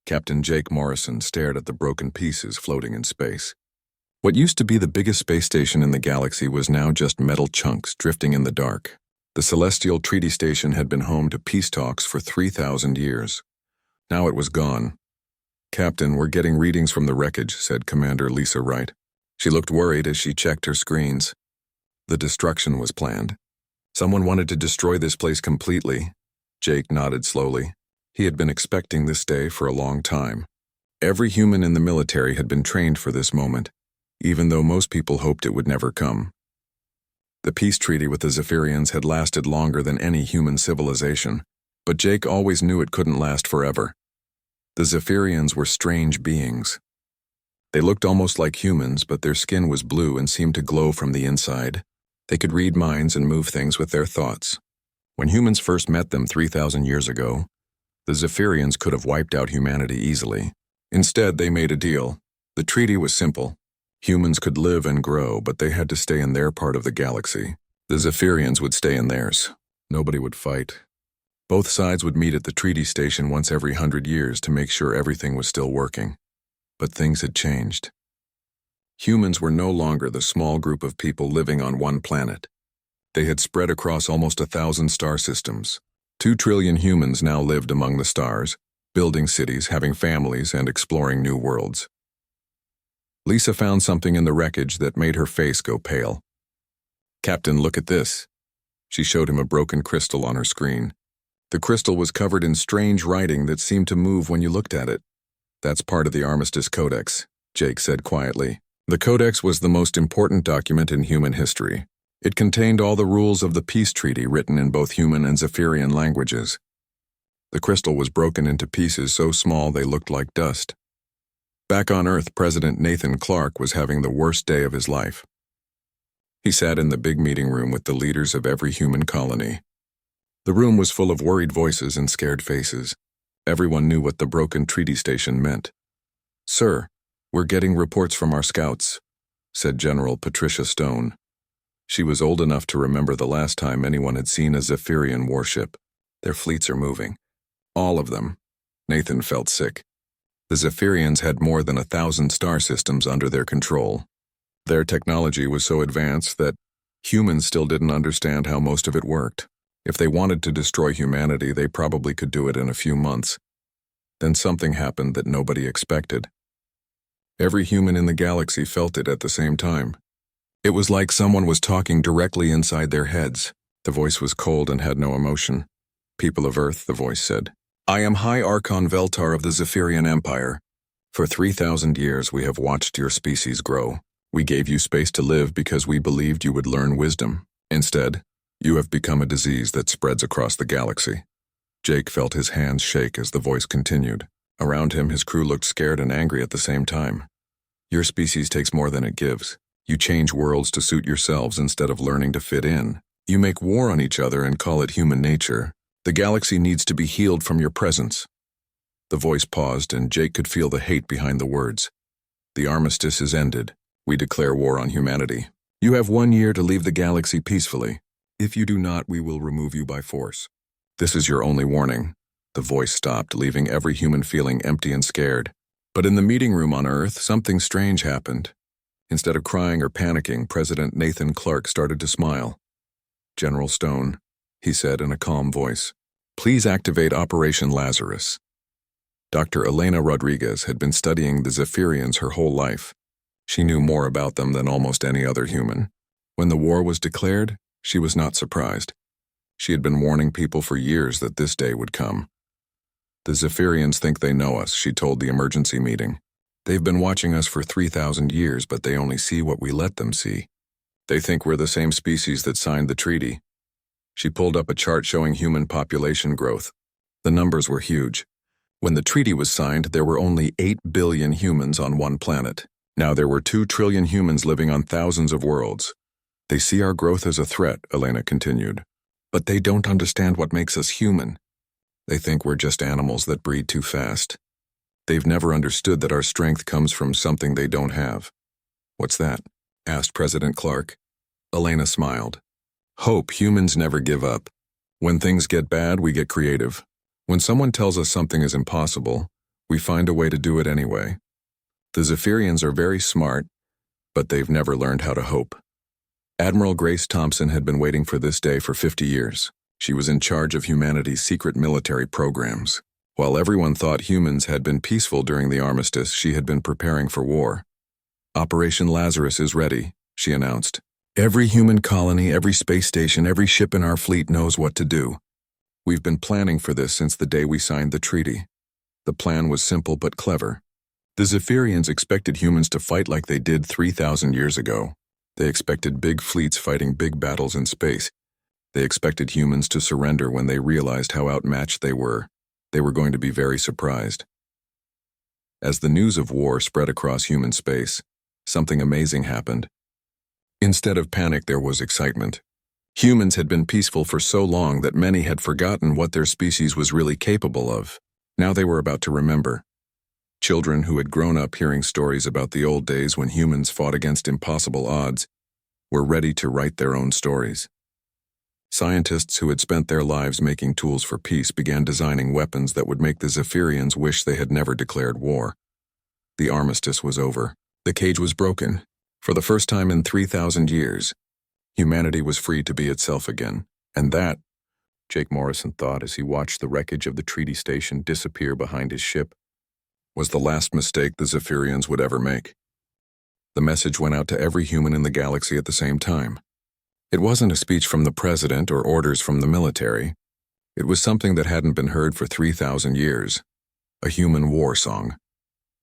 Captain Jake Morrison stared at the broken pieces floating in space. What used to be the biggest space station in the galaxy was now just metal chunks drifting in the dark. The Celestial Treaty Station had been home to peace talks for 3,000 years. Now it was gone. "Captain, we're getting readings from the wreckage," said Commander Lisa Wright. She looked worried as she checked her screens. The destruction was planned. Someone wanted to destroy this place completely. Jake nodded slowly. He had been expecting this day for a long time. Every human in the military had been trained for this moment, even though most people hoped it would never come. The peace treaty with the Zephyrians had lasted longer than any human civilization, but Jake always knew it couldn't last forever. The Zephyrians were strange beings. They looked almost like humans, but their skin was blue and seemed to glow from the inside. They could read minds and move things with their thoughts. When humans first met them 3,000 years ago, the Zephyrians could have wiped out humanity easily. Instead, they made a deal. The treaty was simple. Humans could live and grow, but they had to stay in their part of the galaxy. The Zephyrians would stay in theirs. Nobody would fight. Both sides would meet at the treaty station once every 100 years to make sure everything was still working. But things had changed. Humans were no longer the small group of people living on one planet. They had spread across almost 1,000 star systems. 2 trillion humans now lived among the stars, building cities, having families, and exploring new worlds. Lisa found something in the wreckage that made her face go pale. "Captain, look at this." She showed him a broken crystal on her screen. The crystal was covered in strange writing that seemed to move when you looked at it. "That's part of the Armistice Codex," Jake said quietly. The Codex was the most important document in human history. It contained all the rules of the peace treaty written in both human and Zephyrian languages. The crystal was broken into pieces so small they looked like dust. Back on Earth, President Nathan Clark was having the worst day of his life. He sat in the big meeting room with the leaders of every human colony. The room was full of worried voices and scared faces. Everyone knew what the broken treaty station meant. "Sir, we're getting reports from our scouts," said General Patricia Stone. She was old enough to remember the last time anyone had seen a Zephyrian warship. "Their fleets are moving. All of them." Nathan felt sick. The Zephyrians had more than 1,000 star systems under their control. Their technology was so advanced that humans still didn't understand how most of it worked. If they wanted to destroy humanity, they probably could do it in a few months. Then something happened that nobody expected. Every human in the galaxy felt it at the same time. It was like someone was talking directly inside their heads. The voice was cold and had no emotion. "People of Earth," the voice said, "I am High Archon Veltar of the Zephyrian Empire. For 3,000 years we have watched your species grow. We gave you space to live because we believed you would learn wisdom. Instead, you have become a disease that spreads across the galaxy." Jake felt his hands shake as the voice continued. Around him, his crew looked scared and angry at the same time. "Your species takes more than it gives. You change worlds to suit yourselves instead of learning to fit in. You make war on each other and call it human nature. The galaxy needs to be healed from your presence." The voice paused, and Jake could feel the hate behind the words. "The armistice is ended. We declare war on humanity. You have 1 year to leave the galaxy peacefully. If you do not, we will remove you by force. This is your only warning." The voice stopped, leaving every human feeling empty and scared. But in the meeting room on Earth, something strange happened. Instead of crying or panicking, President Nathan Clark started to smile. "General Stone," he said in a calm voice, "please activate Operation Lazarus." Dr. Elena Rodriguez had been studying the Zephyrians her whole life. She knew more about them than almost any other human. When the war was declared, she was not surprised. She had been warning people for years that this day would come. "The Zephyrians think they know us," she told the emergency meeting. "They've been watching us for 3,000 years, but they only see what we let them see. They think we're the same species that signed the treaty." She pulled up a chart showing human population growth. The numbers were huge. When the treaty was signed, there were only 8 billion humans on one planet. Now there were 2 trillion humans living on thousands of worlds. "They see our growth as a threat," Elena continued. "But they don't understand what makes us human. They think we're just animals that breed too fast. They've never understood that our strength comes from something they don't have." "What's that?" asked President Clark. Elena smiled. "Hope. Humans never give up. When things get bad, we get creative. When someone tells us something is impossible, We find a way to do it anyway. The Zephyrians are very smart, but they've never learned how to hope. Admiral Grace Thompson had been waiting for this day for 50 years. She was in charge of humanity's secret military programs. While everyone thought humans had been peaceful during the Armistice, she had been preparing for war. Operation Lazarus is ready, she announced. Every human colony, every space station, every ship in our fleet knows what to do. We've been planning for this since the day we signed the treaty. The plan was simple but clever. The Zephyrians expected humans to fight like they did 3,000 years ago. They expected big fleets fighting big battles in space. They expected humans to surrender when they realized how outmatched they were. They were going to be very surprised. As the news of war spread across human space, something amazing happened. Instead of panic, there was excitement. Humans had been peaceful for so long that many had forgotten what their species was really capable of. Now they were about to remember. Children who had grown up hearing stories about the old days when humans fought against impossible odds were ready to write their own stories. Scientists who had spent their lives making tools for peace began designing weapons that would make the Zephyrians wish they had never declared war. The Armistice was over. The cage was broken. For the first time in 3,000 years, humanity was free to be itself again. And that, Jake Morrison thought as he watched the wreckage of the treaty station disappear behind his ship, was the last mistake the Zephyrians would ever make. The message went out to every human in the galaxy at the same time. It wasn't a speech from the president or orders from the military. It was something that hadn't been heard for 3,000 years. A human war song.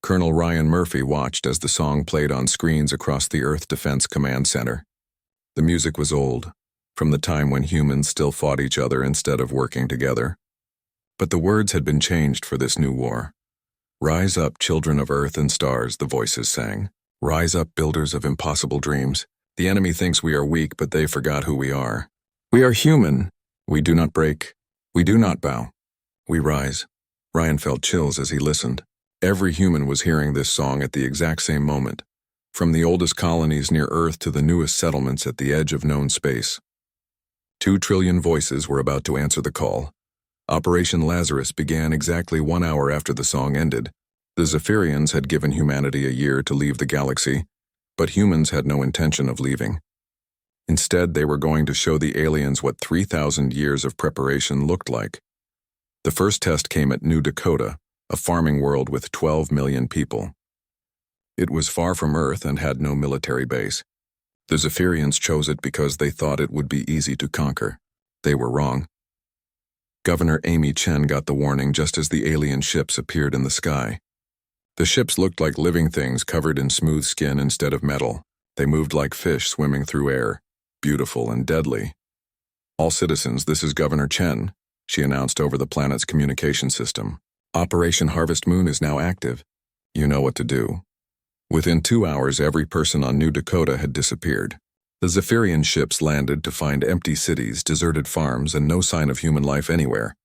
Colonel Ryan Murphy watched as the song played on screens across the Earth Defense Command Center. The music was old, from the time when humans still fought each other instead of working together. But the words had been changed for this new war. Rise up, children of Earth and stars, the voices sang. Rise up, builders of impossible dreams. The enemy thinks we are weak, but they forgot who we are. We are human. We do not break. We do not bow. We rise. Ryan felt chills as he listened. Every human was hearing this song at the exact same moment, from the oldest colonies near Earth to the newest settlements at the edge of known space. 2 trillion voices were about to answer the call. Operation Lazarus began exactly 1 hour after the song ended. The Zephyrians had given humanity a year to leave the galaxy, but humans had no intention of leaving. Instead, they were going to show the aliens what 3,000 years of preparation looked like. The first test came at New Dakota, a farming world with 12 million people. It was far from Earth and had no military base. The Zephyrians chose it because they thought it would be easy to conquer. They were wrong. Governor Amy Chen got the warning just as the alien ships appeared in the sky. The ships looked like living things covered in smooth skin instead of metal. They moved like fish swimming through air, beautiful and deadly. All citizens, this is Governor Chen, she announced over the planet's communication system. Operation Harvest Moon is now active. You know what to do. Within 2 hours, every person on New Dakota had disappeared. The Zephyrian ships landed to find empty cities, deserted farms, and no sign of human life anywhere.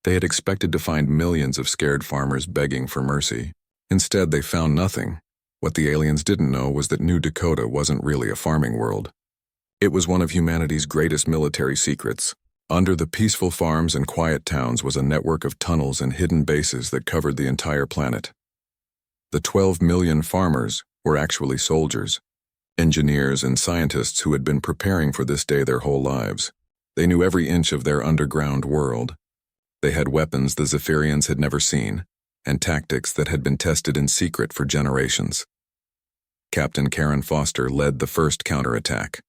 They had expected to find millions of scared farmers begging for mercy. Instead, they found nothing. What the aliens didn't know was that New Dakota wasn't really a farming world. It was one of humanity's greatest military secrets. Under the peaceful farms and quiet towns was a network of tunnels and hidden bases that covered the entire planet. The 12 million farmers were actually soldiers, engineers and scientists who had been preparing for this day their whole lives. They knew every inch of their underground world. They had weapons the Zephyrians had never seen, and tactics that had been tested in secret for generations. Captain Karen Foster led the first counterattack.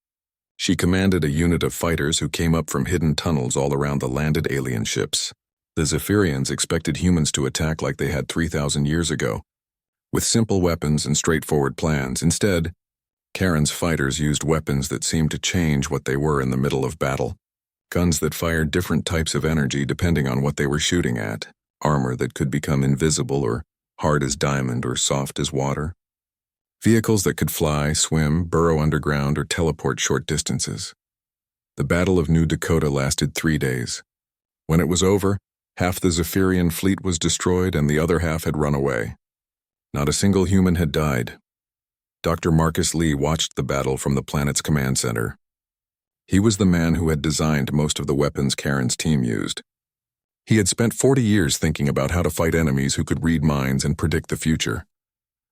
She commanded a unit of fighters who came up from hidden tunnels all around the landed alien ships. The Zephyrians expected humans to attack like they had 3,000 years ago, with simple weapons and straightforward plans. Instead, Karen's fighters used weapons that seemed to change what they were in the middle of battle. Guns that fired different types of energy depending on what they were shooting at. Armor that could become invisible or hard as diamond or soft as water. Vehicles that could fly, swim, burrow underground, or teleport short distances. The Battle of New Dakota lasted 3 days. When it was over, half the Zephyrian fleet was destroyed and the other half had run away. Not a single human had died. Dr. Marcus Lee watched the battle from the planet's command center. He was the man who had designed most of the weapons Karen's team used. He had spent 40 years thinking about how to fight enemies who could read minds and predict the future.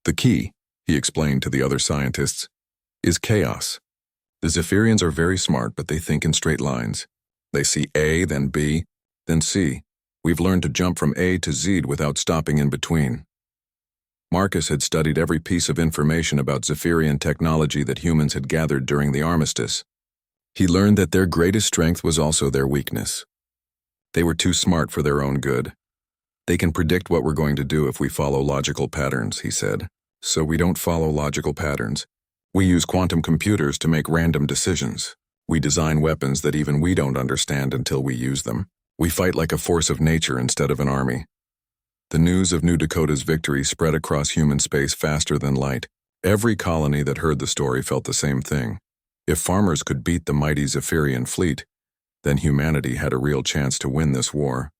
The key, he explained to the other scientists, is chaos. The Zephyrians are very smart, but they think in straight lines. They see A, then B, then C. We've learned to jump from A to Z without stopping in between. Marcus had studied every piece of information about Zephyrian technology that humans had gathered during the Armistice. He learned that their greatest strength was also their weakness. They were too smart for their own good. They can predict what we're going to do if we follow logical patterns, he said. So we don't follow logical patterns. We use quantum computers to make random decisions. We design weapons that even we don't understand until we use them. We fight like a force of nature instead of an army. The news of New Dakota's victory spread across human space faster than light. Every colony that heard the story felt the same thing. If farmers could beat the mighty Zephyrian fleet, then humanity had a real chance to win this war.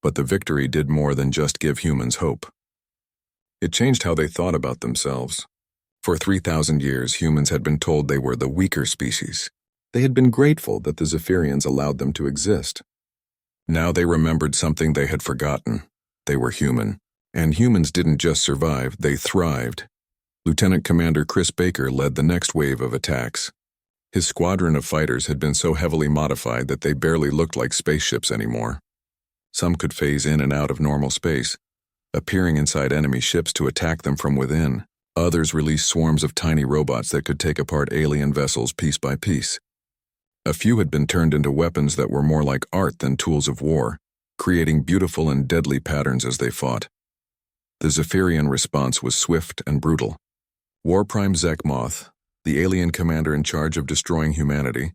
But the victory did more than just give humans hope. It changed how they thought about themselves. For 3,000 years, humans had been told they were the weaker species. They had been grateful that the Zephyrians allowed them to exist. Now they remembered something they had forgotten. They were human. And humans didn't just survive, they thrived. Lieutenant Commander Chris Baker led the next wave of attacks. His squadron of fighters had been so heavily modified that they barely looked like spaceships anymore. Some could phase in and out of normal space, appearing inside enemy ships to attack them from within. Others released swarms of tiny robots that could take apart alien vessels piece by piece. A few had been turned into weapons that were more like art than tools of war, creating beautiful and deadly patterns as they fought. The Zephyrian response was swift and brutal. War Prime Zekmoth, the alien commander in charge of destroying humanity,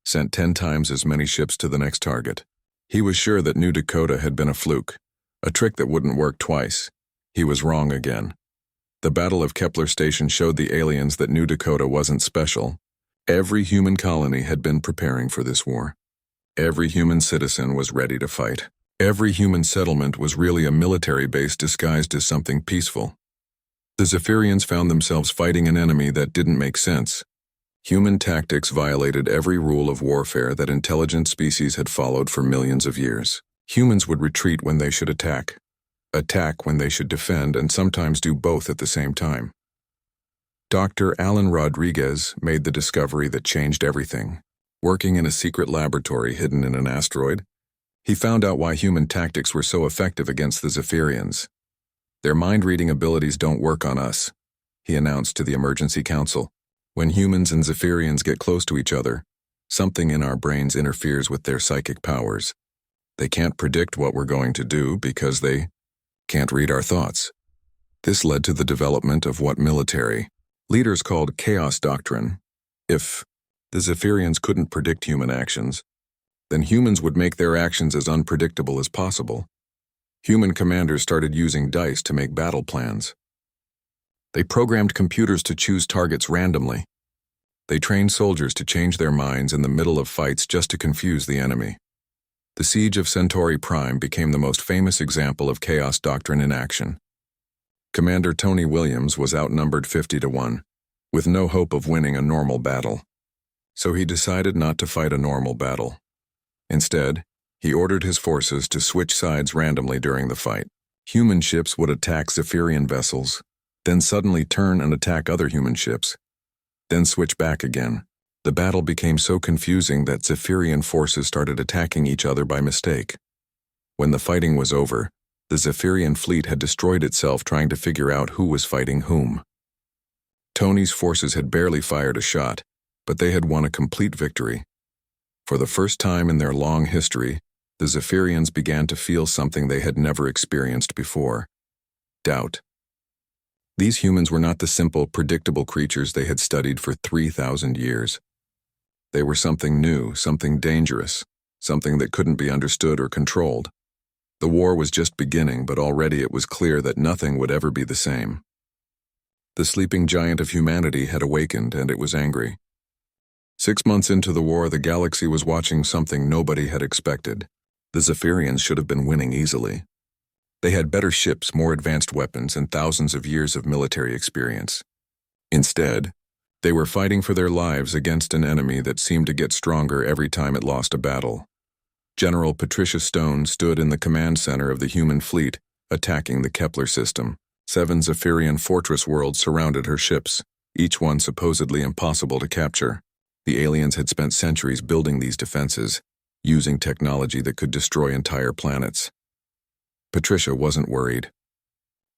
sent 10 times as many ships to the next target. He was sure that New Dakota had been a fluke, a trick that wouldn't work twice. He was wrong again. The Battle of Kepler Station showed the aliens that New Dakota wasn't special. Every human colony had been preparing for this war. Every human citizen was ready to fight. Every human settlement was really a military base disguised as something peaceful. The Zephyrians found themselves fighting an enemy that didn't make sense. Human tactics violated every rule of warfare that intelligent species had followed for millions of years. Humans would retreat when they should attack when they should defend, and sometimes do both at the same time. Dr. Alan Rodriguez made the discovery that changed everything. Working in a secret laboratory hidden in an asteroid, he found out why human tactics were so effective against the Zephyrians. Their mind-reading abilities don't work on us, he announced to the Emergency Council. When humans and Zephyrians get close to each other, something in our brains interferes with their psychic powers. They can't predict what we're going to do because they can't read our thoughts. This led to the development of what military leaders called chaos doctrine. If the Zephyrians couldn't predict human actions, then humans would make their actions as unpredictable as possible. Human commanders started using dice to make battle plans. They programmed computers to choose targets randomly. They trained soldiers to change their minds in the middle of fights just to confuse the enemy. The Siege of Centauri Prime became the most famous example of chaos doctrine in action. Commander Tony Williams was outnumbered 50-1, with no hope of winning a normal battle. So he decided not to fight a normal battle. Instead, he ordered his forces to switch sides randomly during the fight. Human ships would attack Zephyrian vessels, then suddenly turn and attack other human ships, then switch back again. The battle became so confusing that Zephyrian forces started attacking each other by mistake. When the fighting was over, the Zephyrian fleet had destroyed itself trying to figure out who was fighting whom. Tony's forces had barely fired a shot, but they had won a complete victory. For the first time in their long history, the Zephyrians began to feel something they had never experienced before: doubt. These humans were not the simple, predictable creatures they had studied for 3,000 years. They were something new, something dangerous, something that couldn't be understood or controlled. The war was just beginning, but already it was clear that nothing would ever be the same. The sleeping giant of humanity had awakened, and it was angry. 6 months into the war, the galaxy was watching something nobody had expected. The Zephyrians should have been winning easily. They had better ships, more advanced weapons, and thousands of years of military experience. Instead, they were fighting for their lives against an enemy that seemed to get stronger every time it lost a battle. General Patricia Stone stood in the command center of the human fleet, attacking the Kepler system. 7 Zephyrian fortress worlds surrounded her ships, each one supposedly impossible to capture. The aliens had spent centuries building these defenses, using technology that could destroy entire planets. Patricia wasn't worried.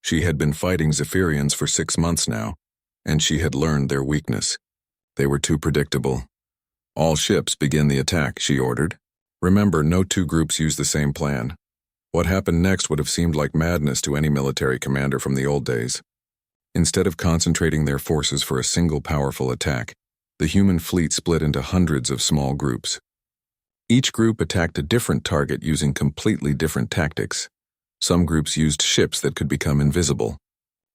She had been fighting Zephyrians for 6 months now, and she had learned their weakness. They were too predictable. All ships begin the attack, she ordered. Remember, no 2 groups use the same plan. What happened next would have seemed like madness to any military commander from the old days. Instead of concentrating their forces for a single powerful attack, the human fleet split into hundreds of small groups. Each group attacked a different target using completely different tactics. Some groups used ships that could become invisible.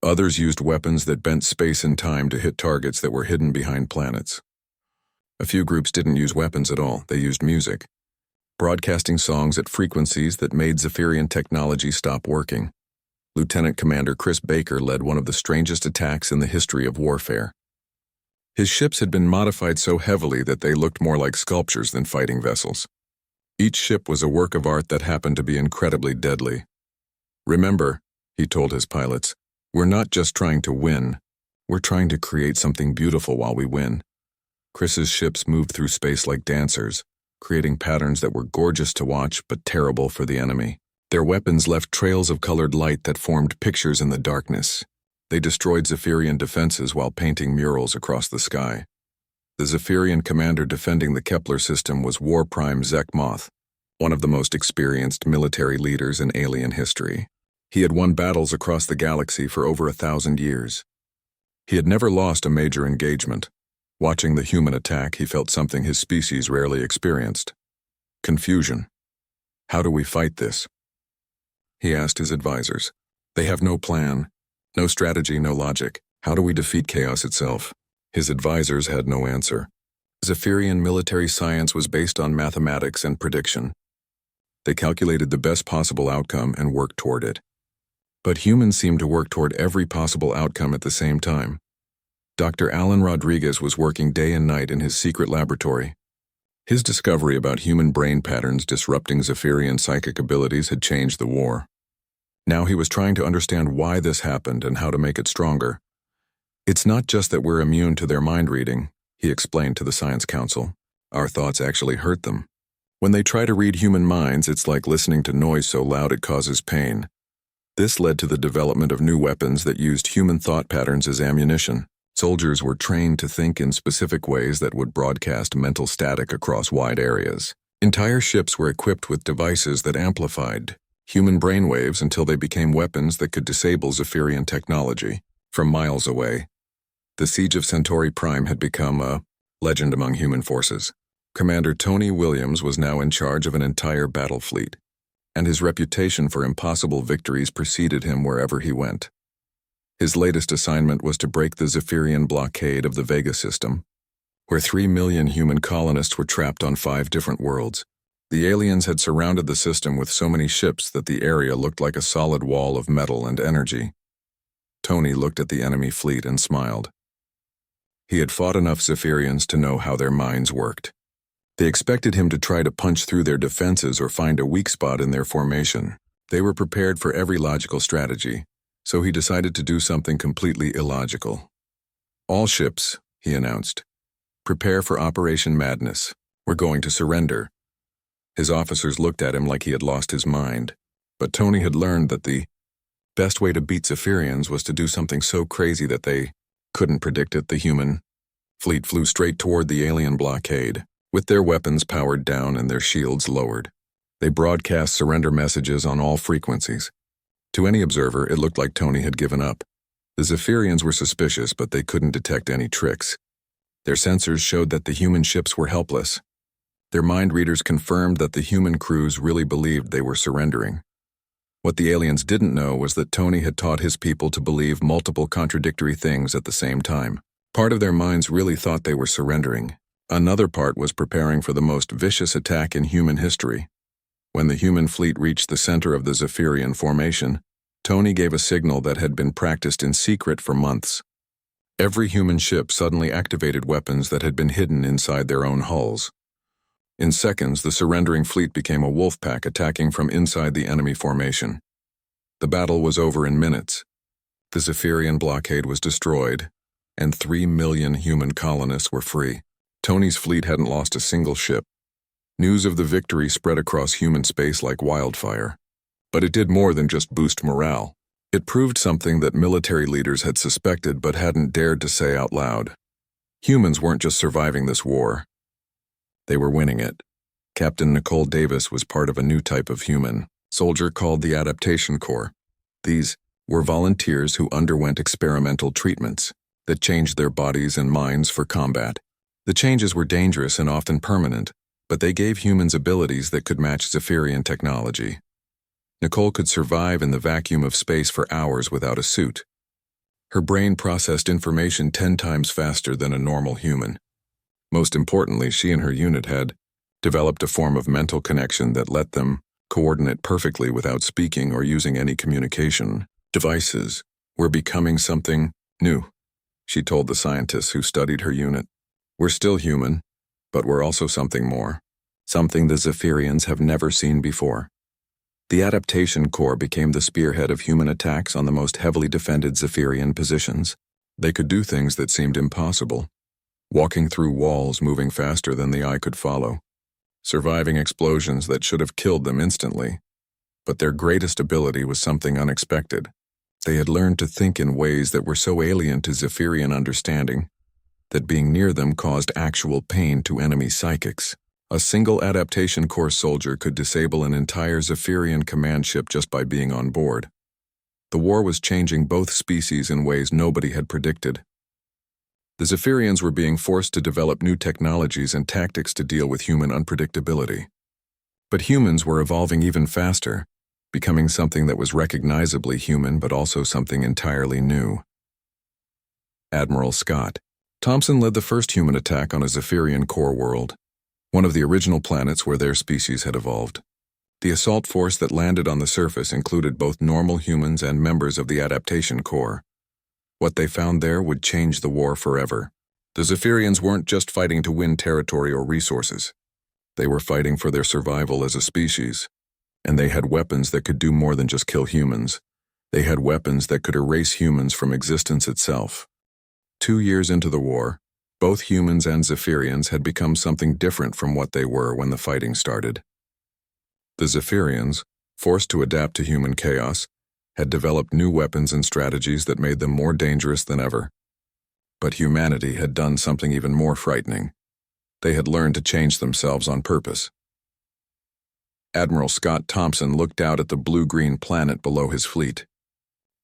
Others used weapons that bent space and time to hit targets that were hidden behind planets. A few groups didn't use weapons at all, they used music, broadcasting songs at frequencies that made Zephyrian technology stop working. Lieutenant Commander Chris Baker led one of the strangest attacks in the history of warfare. His ships had been modified so heavily that they looked more like sculptures than fighting vessels. Each ship was a work of art that happened to be incredibly deadly. Remember, he told his pilots, we're not just trying to win, we're trying to create something beautiful while we win. Chris's ships moved through space like dancers, creating patterns that were gorgeous to watch but terrible for the enemy. Their weapons left trails of colored light that formed pictures in the darkness. They destroyed Zephyrian defenses while painting murals across the sky. The Zephyrian commander defending the Kepler system was War Prime Zekmoth, one of the most experienced military leaders in alien history. He had won battles across the galaxy for over 1,000 years. He had never lost a major engagement. Watching the human attack, he felt something his species rarely experienced: confusion. How do we fight this? He asked his advisors. They have no plan, no strategy, no logic. How do we defeat chaos itself? His advisors had no answer. Zephyrian military science was based on mathematics and prediction. They calculated the best possible outcome and worked toward it. But humans seemed to work toward every possible outcome at the same time. Dr. Alan Rodriguez was working day and night in his secret laboratory. His discovery about human brain patterns disrupting Zephyrian psychic abilities had changed the war. Now he was trying to understand why this happened and how to make it stronger. It's not just that we're immune to their mind reading, he explained to the Science Council. Our thoughts actually hurt them. When they try to read human minds, it's like listening to noise so loud it causes pain. This led to the development of new weapons that used human thought patterns as ammunition. Soldiers were trained to think in specific ways that would broadcast mental static across wide areas. Entire ships were equipped with devices that amplified human brainwaves until they became weapons that could disable Zephyrian technology. From miles away, the Siege of Centauri Prime had become a legend among human forces. Commander Tony Williams was now in charge of an entire battle fleet, and his reputation for impossible victories preceded him wherever he went. His latest assignment was to break the Zephyrian blockade of the Vega system, where 3 million human colonists were trapped on 5 different worlds. The aliens had surrounded the system with so many ships that the area looked like a solid wall of metal and energy. Tony looked at the enemy fleet and smiled. He had fought enough Zephyrians to know how their minds worked. They expected him to try to punch through their defenses or find a weak spot in their formation. They were prepared for every logical strategy, so he decided to do something completely illogical. All ships, he announced, prepare for Operation Madness. We're going to surrender. His officers looked at him like he had lost his mind, but Tony had learned that the best way to beat Zephyrians was to do something so crazy that they couldn't predict it. The human fleet flew straight toward the alien blockade, with their weapons powered down and their shields lowered. They broadcast surrender messages on all frequencies. To any observer, it looked like Tony had given up. The Zephyrians were suspicious, but they couldn't detect any tricks. Their sensors showed that the human ships were helpless. Their mind readers confirmed that the human crews really believed they were surrendering. What the aliens didn't know was that Tony had taught his people to believe multiple contradictory things at the same time. Part of their minds really thought they were surrendering. Another part was preparing for the most vicious attack in human history. When the human fleet reached the center of the Zephyrian formation, Tony gave a signal that had been practiced in secret for months. Every human ship suddenly activated weapons that had been hidden inside their own hulls. In seconds, the surrendering fleet became a wolf pack attacking from inside the enemy formation. The battle was over in minutes. The Zephyrian blockade was destroyed, and 3 million human colonists were free. Tony's fleet hadn't lost a single ship. News of the victory spread across human space like wildfire. But it did more than just boost morale. It proved something that military leaders had suspected but hadn't dared to say out loud. Humans weren't just surviving this war. They were winning it. Captain Nicole Davis was part of a new type of human soldier called the Adaptation Corps. These were volunteers who underwent experimental treatments that changed their bodies and minds for combat. The changes were dangerous and often permanent, but they gave humans abilities that could match Zephyrian technology. Nicole could survive in the vacuum of space for hours without a suit. Her brain processed information 10 times faster than a normal human. Most importantly, she and her unit had developed a form of mental connection that let them coordinate perfectly without speaking or using any communication devices. We're becoming something new, she told the scientists who studied her unit. We're still human, but we're also something more, something the Zephyrians have never seen before. The Adaptation Corps became the spearhead of human attacks on the most heavily defended Zephyrian positions. They could do things that seemed impossible. Walking through walls moving faster than the eye could follow. Surviving explosions that should have killed them instantly. But their greatest ability was something unexpected. They had learned to think in ways that were so alien to Zephyrian understanding that being near them caused actual pain to enemy psychics. A single Adaptation Corps soldier could disable an entire Zephyrian command ship just by being on board. The war was changing both species in ways nobody had predicted. The Zephyrians were being forced to develop new technologies and tactics to deal with human unpredictability. But humans were evolving even faster, becoming something that was recognizably human but also something entirely new. Admiral Scott Thompson led the first human attack on a Zephyrian core world, one of the original planets where their species had evolved. The assault force that landed on the surface included both normal humans and members of the Adaptation Corps. What they found there would change the war forever. The Zephyrians weren't just fighting to win territory or resources. They were fighting for their survival as a species. And they had weapons that could do more than just kill humans. They had weapons that could erase humans from existence itself. 2 years into the war, both humans and Zephyrians had become something different from what they were when the fighting started. The Zephyrians, forced to adapt to human chaos, had developed new weapons and strategies that made them more dangerous than ever. But humanity had done something even more frightening. They had learned to change themselves on purpose. Admiral Scott Thompson looked out at the blue-green planet below his fleet.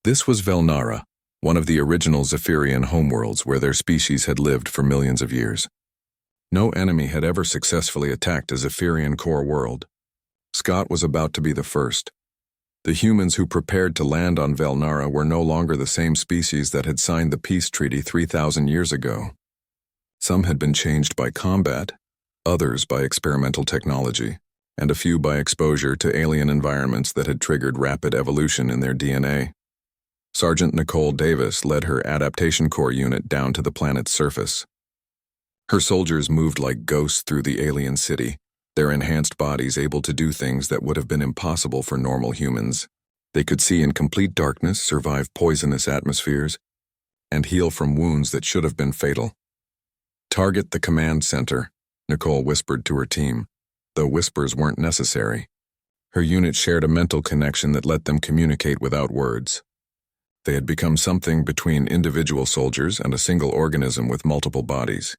This was Velnara, one of the original Zephyrian homeworlds where their species had lived for millions of years. No enemy had ever successfully attacked a Zephyrian core world. Scott was about to be the first. The humans who prepared to land on Velnara were no longer the same species that had signed the peace treaty 3,000 years ago. Some had been changed by combat, others by experimental technology, and a few by exposure to alien environments that had triggered rapid evolution in their DNA. Sergeant Nicole Davis led her Adaptation Corps unit down to the planet's surface. Her soldiers moved like ghosts through the alien city, their enhanced bodies able to do things that would have been impossible for normal humans. They could see in complete darkness, survive poisonous atmospheres, and heal from wounds that should have been fatal. "Target the command center," Nicole whispered to her team, though whispers weren't necessary. Her unit shared a mental connection that let them communicate without words. They had become something between individual soldiers and a single organism with multiple bodies.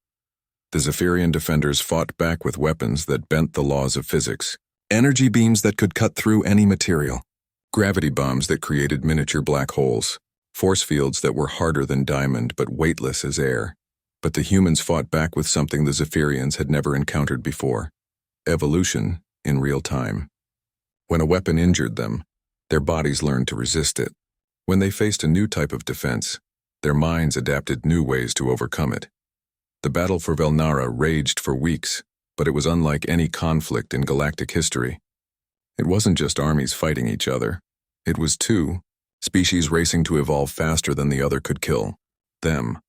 The Zephyrian defenders fought back with weapons that bent the laws of physics. Energy beams that could cut through any material. Gravity bombs that created miniature black holes. Force fields that were harder than diamond but weightless as air. But the humans fought back with something the Zephyrians had never encountered before. Evolution in real time. When a weapon injured them, their bodies learned to resist it. When they faced a new type of defense, their minds adapted new ways to overcome it. The battle for Velnara raged for weeks, but it was unlike any conflict in galactic history. It wasn't just armies fighting each other. It was two species racing to evolve faster than the other could kill them.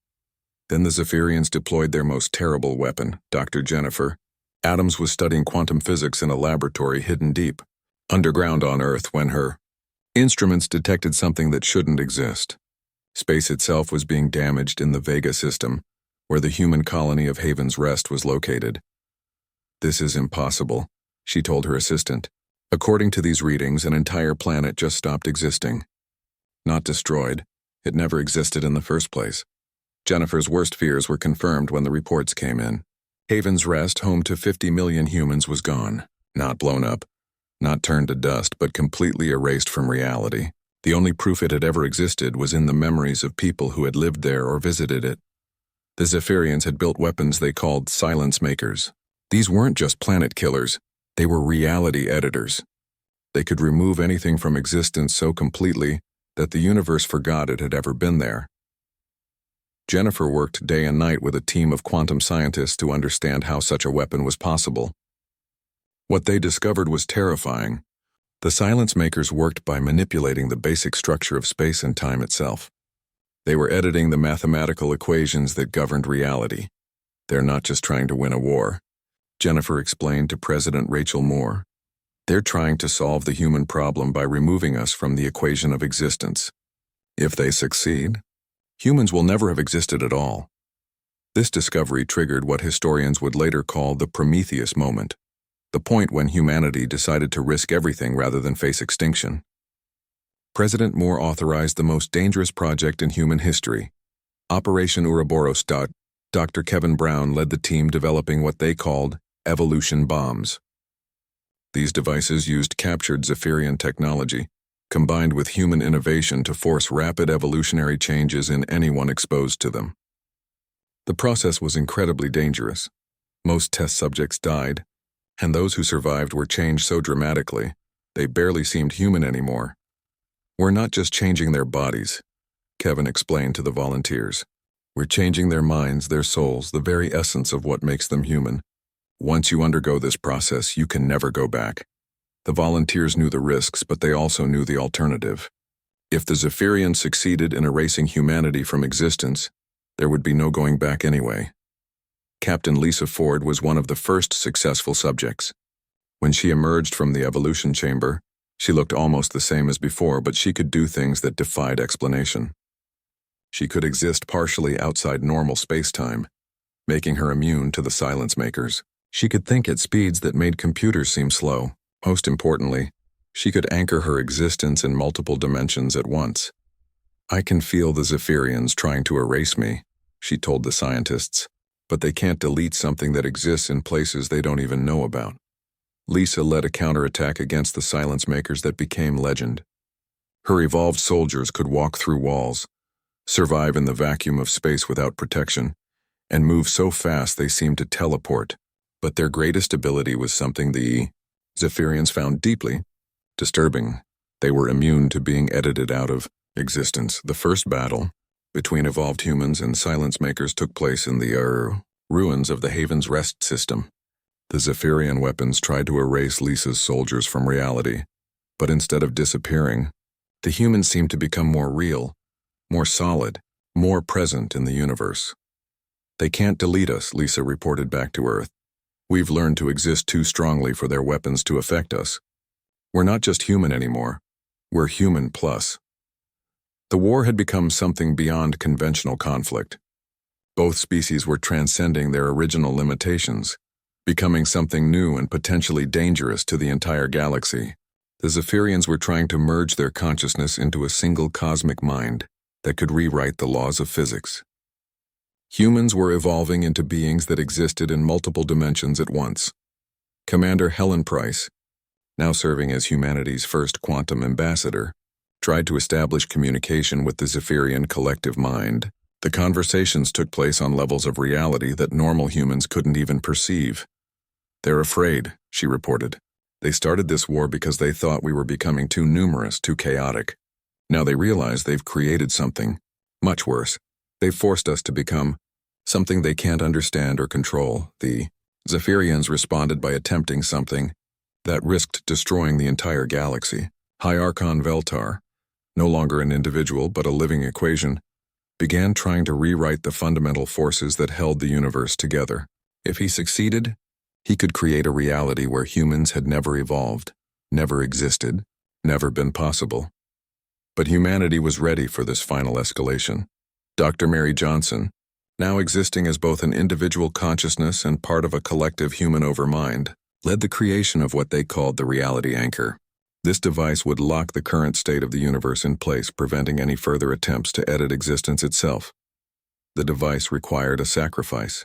Then the Zephyrians deployed their most terrible weapon, Dr. Jennifer, Adams was studying quantum physics in a laboratory hidden deep underground on Earth when her instruments detected something that shouldn't exist. Space itself was being damaged in the Vega system, where the human colony of Haven's Rest was located. "This is impossible," she told her assistant. "According to these readings, an entire planet just stopped existing. Not destroyed. It never existed in the first place." Jennifer's worst fears were confirmed when the reports came in. Haven's Rest, home to 50 million humans, was gone. Not blown up, not turned to dust, but completely erased from reality. The only proof it had ever existed was in the memories of people who had lived there or visited it. The Zephyrians had built weapons they called silence makers. These weren't just planet killers, they were reality editors. They could remove anything from existence so completely that the universe forgot it had ever been there. Jennifer worked day and night with a team of quantum scientists to understand how such a weapon was possible. What they discovered was terrifying. The silence makers worked by manipulating the basic structure of space and time itself. They were editing the mathematical equations that governed reality. "They're not just trying to win a war," Jennifer explained to President Rachel Moore. "They're trying to solve the human problem by removing us from the equation of existence. If they succeed, humans will never have existed at all." This discovery triggered what historians would later call the Prometheus moment, the point when humanity decided to risk everything rather than face extinction. President Moore authorized the most dangerous project in human history, Operation Ouroboros. Dr. Kevin Brown led the team developing what they called evolution bombs. These devices used captured Zephyrian technology, combined with human innovation to force rapid evolutionary changes in anyone exposed to them. The process was incredibly dangerous. Most test subjects died, and those who survived were changed so dramatically, they barely seemed human anymore. "We're not just changing their bodies," Kevin explained to the volunteers. "We're changing their minds, their souls, the very essence of what makes them human. Once you undergo this process, you can never go back." The volunteers knew the risks, but they also knew the alternative. If the Zephyrians succeeded in erasing humanity from existence, there would be no going back anyway. Captain Lisa Ford was one of the first successful subjects. When she emerged from the evolution chamber, she looked almost the same as before, but she could do things that defied explanation. She could exist partially outside normal space-time, making her immune to the silence makers. She could think at speeds that made computers seem slow. Most importantly, she could anchor her existence in multiple dimensions at once. "I can feel the Zephyrians trying to erase me," she told the scientists, "but they can't delete something that exists in places they don't even know about." Lisa led a counterattack against the silence makers that became legend. Her evolved soldiers could walk through walls, survive in the vacuum of space without protection, and move so fast they seemed to teleport. But their greatest ability was something the Zephyrians found deeply disturbing. They were immune to being edited out of existence. The first battle between evolved humans and silence makers took place in the ruins of the Haven's Rest system. The Zephyrian weapons tried to erase Lisa's soldiers from reality, but instead of disappearing, the humans seemed to become more real, more solid, more present in the universe. "They can't delete us," Lisa reported back to Earth. "We've learned to exist too strongly for their weapons to affect us. We're not just human anymore. We're human plus." The war had become something beyond conventional conflict. Both species were transcending their original limitations, becoming something new and potentially dangerous to the entire galaxy. The Zephyrians were trying to merge their consciousness into a single cosmic mind that could rewrite the laws of physics. Humans were evolving into beings that existed in multiple dimensions at once. Commander Helen Price, now serving as humanity's first quantum ambassador, tried to establish communication with the Zephyrian collective mind. The conversations took place on levels of reality that normal humans couldn't even perceive. "They're afraid," she reported. "They started this war because they thought we were becoming too numerous, too chaotic. Now they realize they've created something much worse. They've forced us to become something they can't understand or control." The Zephyrians responded by attempting something that risked destroying the entire galaxy. High Archon Veltar, no longer an individual but a living equation, began trying to rewrite the fundamental forces that held the universe together. If he succeeded, He could create a reality where humans had never evolved, never existed, never been possible. But humanity was ready for this final escalation. Dr. Mary Johnson, now existing as both an individual consciousness and part of a collective human overmind, led the creation of what they called the reality anchor. This device would lock the current state of the universe in place, preventing any further attempts to edit existence itself. The device required a sacrifice.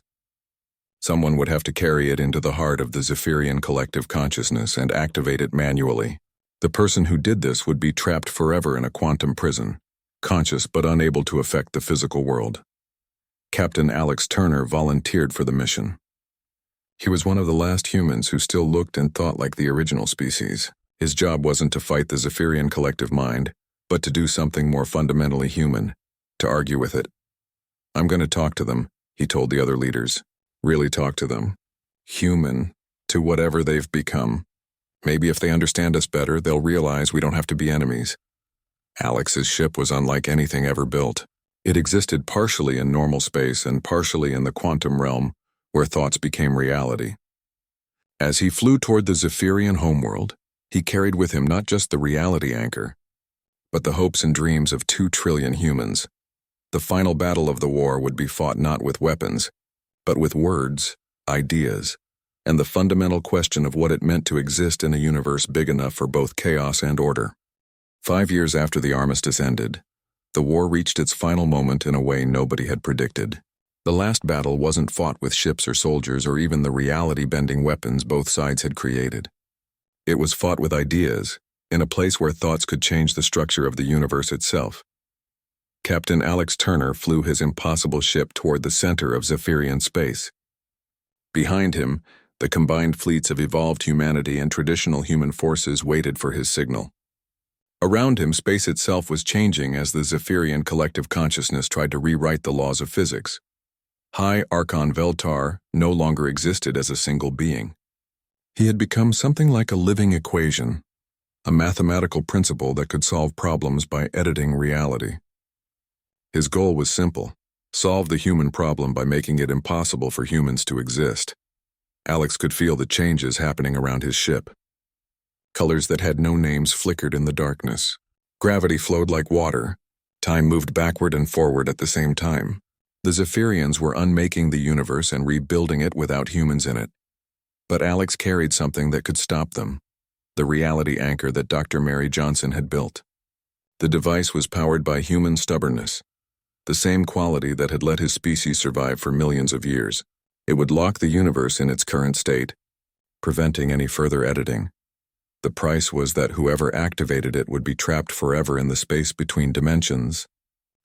Someone would have to carry it into the heart of the Zephyrian collective consciousness and activate it manually. The person who did this would be trapped forever in a quantum prison, conscious but unable to affect the physical world. Captain Alex Turner volunteered for the mission. He was one of the last humans who still looked and thought like the original species. His job wasn't to fight the Zephyrian collective mind, but to do something more fundamentally human, to argue with it. "I'm going to talk to them," he told the other leaders. "Really talk to them. Human, to whatever they've become. Maybe if they understand us better, they'll realize we don't have to be enemies." Alex's ship was unlike anything ever built. It existed partially in normal space and partially in the quantum realm, where thoughts became reality. As he flew toward the Zephyrian homeworld, he carried with him not just the reality anchor, but the hopes and dreams of 2 trillion humans. The final battle of the war would be fought not with weapons, but with words, ideas, and the fundamental question of what it meant to exist in a universe big enough for both chaos and order. 5 years after the Armistice ended, the war reached its final moment in a way nobody had predicted. The last battle wasn't fought with ships or soldiers or even the reality-bending weapons both sides had created. It was fought with ideas, in a place where thoughts could change the structure of the universe itself. Captain Alex Turner flew his impossible ship toward the center of Zephyrian space. Behind him, the combined fleets of evolved humanity and traditional human forces waited for his signal. Around him, space itself was changing as the Zephyrian collective consciousness tried to rewrite the laws of physics. High Archon Veltar no longer existed as a single being. He had become something like a living equation, a mathematical principle that could solve problems by editing reality. His goal was simple: solve the human problem by making it impossible for humans to exist. Alex could feel the changes happening around his ship. Colors that had no names flickered in the darkness. Gravity flowed like water. Time moved backward and forward at the same time. The Zephyrians were unmaking the universe and rebuilding it without humans in it. But Alex carried something that could stop them: the reality anchor that Dr. Mary Johnson had built. The device was powered by human stubbornness, the same quality that had let his species survive for millions of years. It would lock the universe in its current state, preventing any further editing. The price was that whoever activated it would be trapped forever in the space between dimensions,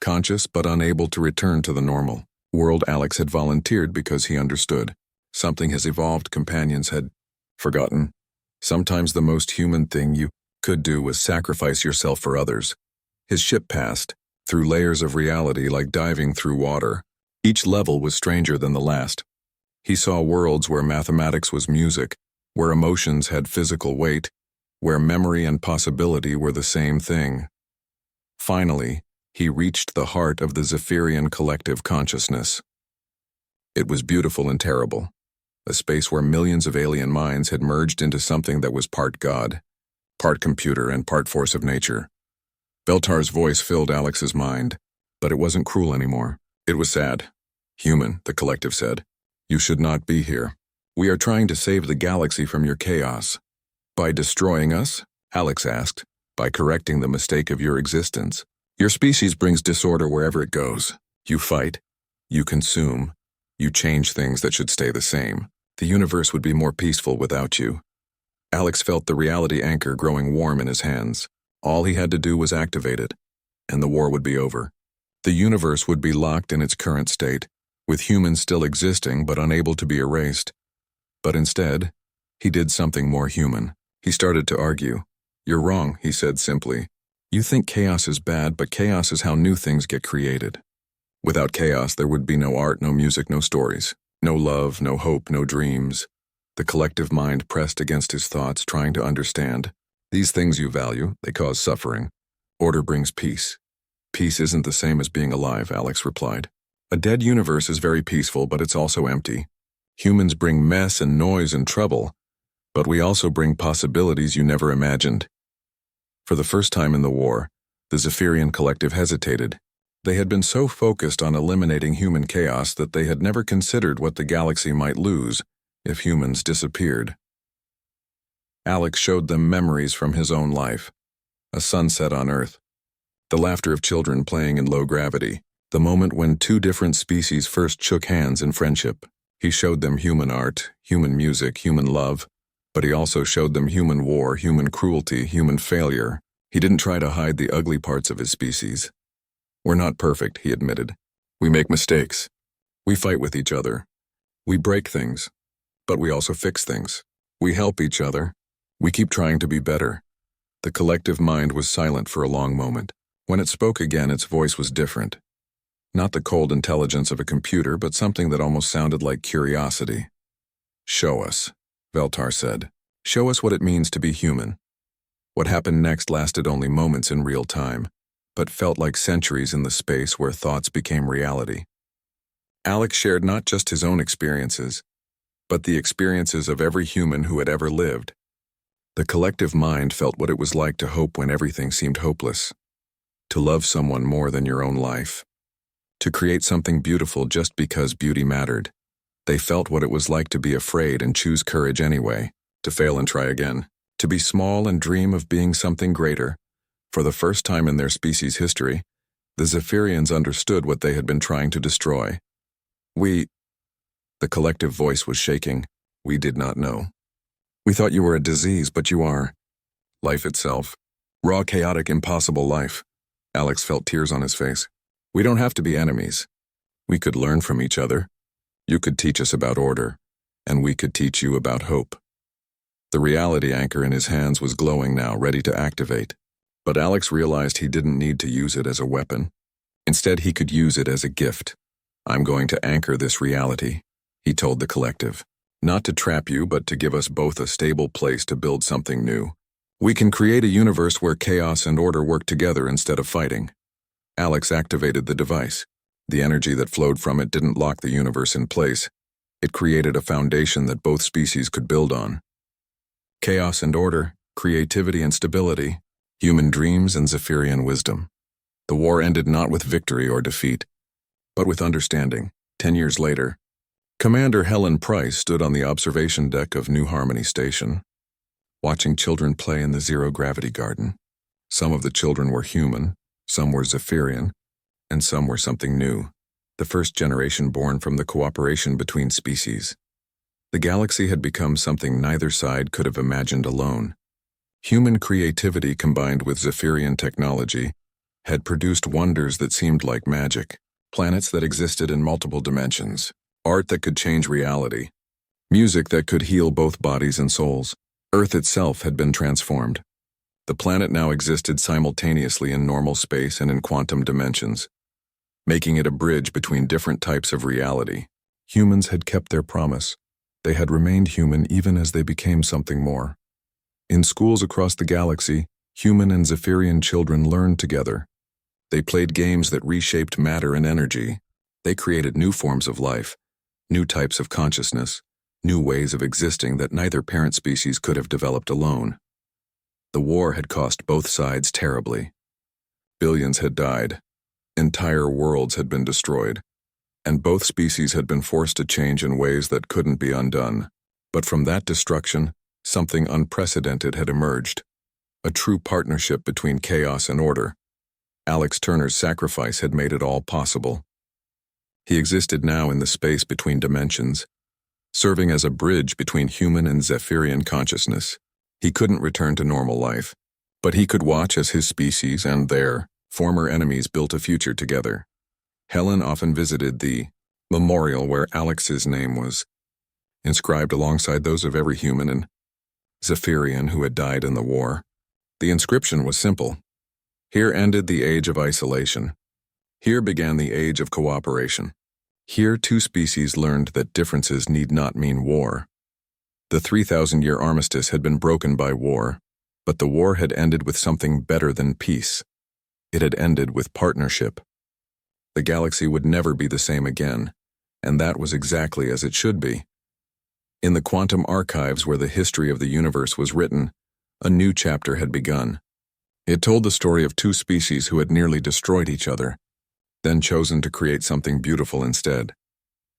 conscious but unable to return to the normal world. Alex had volunteered because he understood. Something his evolved companions had forgotten. Sometimes the most human thing you could do was sacrifice yourself for others. His ship passed through layers of reality like diving through water. Each level was stranger than the last. He saw worlds where mathematics was music, where emotions had physical weight, where memory and possibility were the same thing. Finally, he reached the heart of the Zephyrian collective consciousness. It was beautiful and terrible, a space where millions of alien minds had merged into something that was part God, part computer, and part force of nature. Veltar's voice filled Alex's mind, but it wasn't cruel anymore. It was sad. "Human," the collective said. "You should not be here. We are trying to save the galaxy from your chaos." "By destroying us?" Alex asked. "By correcting the mistake of your existence. Your species brings disorder wherever it goes. You fight, you consume, you change things that should stay the same. The universe would be more peaceful without you." Alex felt the reality anchor growing warm in his hands. All he had to do was activate it, and the war would be over. The universe would be locked in its current state, with humans still existing but unable to be erased. But instead, he did something more human. He started to argue. "You're wrong," he said simply. "You think chaos is bad, but chaos is how new things get created. Without chaos, there would be no art, no music, no stories, no love, no hope, no dreams." The collective mind pressed against his thoughts, trying to understand. "These things you value, they cause suffering. Order brings peace." "Peace isn't the same as being alive," Alex replied. "A dead universe is very peaceful, but it's also empty. Humans bring mess and noise and trouble, but we also bring possibilities you never imagined. For the first time in the war, the Zephyrian collective hesitated. They had been so focused on eliminating human chaos that they had never considered what the galaxy might lose if humans disappeared. Alex showed them memories from his own life. A sunset on Earth, the laughter of children playing in low gravity, the moment when two different species first shook hands in friendship. He showed them human art, human music, human love, but he also showed them human war, human cruelty, human failure. He didn't try to hide the ugly parts of his species. We're not perfect, he admitted. We make mistakes. We fight with each other. We break things, but we also fix things. We help each other. We keep trying to be better. The collective mind was silent for a long moment. When it spoke again, its voice was different. Not the cold intelligence of a computer, but something that almost sounded like curiosity. Show us, Veltar said. Show us what it means to be human. What happened next lasted only moments in real time, but felt like centuries in the space where thoughts became reality. Alex shared not just his own experiences, but the experiences of every human who had ever lived. The collective mind felt what it was like to hope when everything seemed hopeless, to love someone more than your own life, to create something beautiful just because beauty mattered. They felt what it was like to be afraid and choose courage anyway, to fail and try again, to be small and dream of being something greater. For the first time in their species' history, the Zephyrians understood what they had been trying to destroy. The collective voice was shaking. We did not know. We thought you were a disease, but you are. Life itself. Raw, chaotic, impossible life. Alex felt tears on his face. We don't have to be enemies. We could learn from each other. You could teach us about order, and we could teach you about hope. The reality anchor in his hands was glowing now, ready to activate. But Alex realized he didn't need to use it as a weapon. Instead, he could use it as a gift. I'm going to anchor this reality, he told the collective. Not to trap you, but to give us both a stable place to build something new. We can create a universe where chaos and order work together instead of fighting. Alex activated the device. The energy that flowed from it didn't lock the universe in place. It created a foundation that both species could build on. Chaos and order, creativity and stability, human dreams and Zephyrian wisdom. The war ended not with victory or defeat, but with understanding. 10 years later, Commander Helen Price stood on the observation deck of New Harmony Station, watching children play in the zero-gravity garden. Some of the children were human, some were Zephyrian, and some were something new, the first generation born from the cooperation between species. The galaxy had become something neither side could have imagined alone. Human creativity combined with Zephyrian technology had produced wonders that seemed like magic, planets that existed in multiple dimensions, art that could change reality, music that could heal both bodies and souls. Earth itself had been transformed. The planet now existed simultaneously in normal space and in quantum dimensions, making it a bridge between different types of reality. Humans had kept their promise. They had remained human even as they became something more. In schools across the galaxy, human and Zephyrian children learned together. They played games that reshaped matter and energy. They created new forms of life, new types of consciousness, new ways of existing that neither parent species could have developed alone. The war had cost both sides terribly. Billions had died. Entire worlds had been destroyed. And both species had been forced to change in ways that couldn't be undone. But from that destruction, something unprecedented had emerged. A true partnership between chaos and order. Alex Turner's sacrifice had made it all possible. He existed now in the space between dimensions, serving as a bridge between human and Zephyrian consciousness. He couldn't return to normal life, but he could watch as his species and their former enemies built a future together. Helen often visited the memorial where Alex's name was inscribed alongside those of every human and Zephyrian who had died in the war. The inscription was simple. Here ended the age of isolation. Here began the age of cooperation. Here two species learned that differences need not mean war. The 3,000-year armistice had been broken by war, but the war had ended with something better than peace. It had ended with partnership. The galaxy would never be the same again, and that was exactly as it should be. In the quantum archives where the history of the universe was written, a new chapter had begun. It told the story of two species who had nearly destroyed each other, then chosen to create something beautiful instead.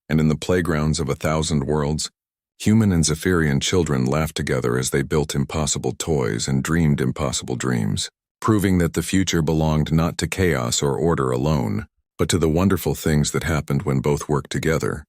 And in the playgrounds of 1,000 worlds, human and Zephyrian children laughed together as they built impossible toys and dreamed impossible dreams, proving that the future belonged not to chaos or order alone, but to the wonderful things that happened when both worked together.